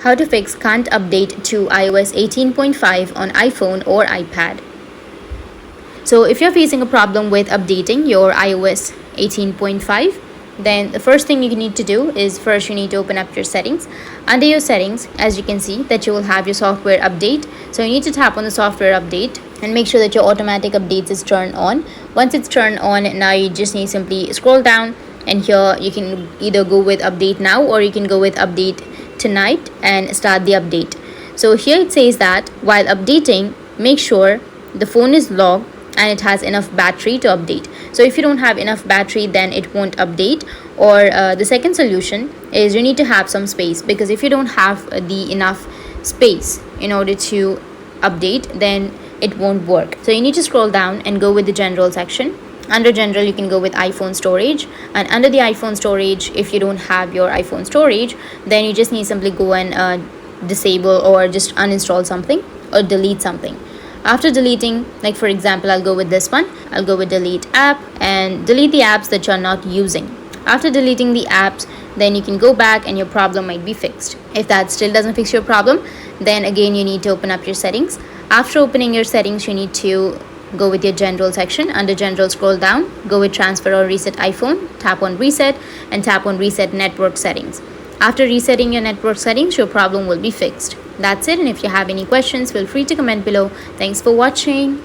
How to fix can't update to iOS 18.5 on iPhone or iPad. So if you're facing a problem with updating your iOS 18.5, then the first thing you need to do is first you need to open up your settings. Under your settings, as you can see that you will have your software update. So you need to tap on the software update and make sure that your automatic updates is turned on. Once it's turned on, now you just need simply scroll down, and here you can either go with update now or you can go with update tonight and start the update. So here it says that while updating, make sure the phone is locked and it has enough battery to update. So if you don't have enough battery, then it won't update. Or the second solution is you need to have some space, because if you don't have the enough space in order to update, then it won't work. So you need to scroll down and go with the general section. Under general, you can go with iPhone storage, and under the iPhone storage, if you don't have your iPhone storage, then you just need simply go and disable or just uninstall something or delete something. After deleting, like for example, I'll go with this one. I'll go with delete app and delete the apps that you're not using. After deleting the apps, then you can go back and your problem might be fixed. If that still doesn't fix your problem, then again you need to open up your settings. After opening your settings, you need to go with your general section. Under general, scroll down, go with transfer or reset iPhone, tap on reset and tap on reset network settings. After resetting your network settings, your problem will be fixed. That's it, and if you have any questions, feel free to comment below. Thanks for watching.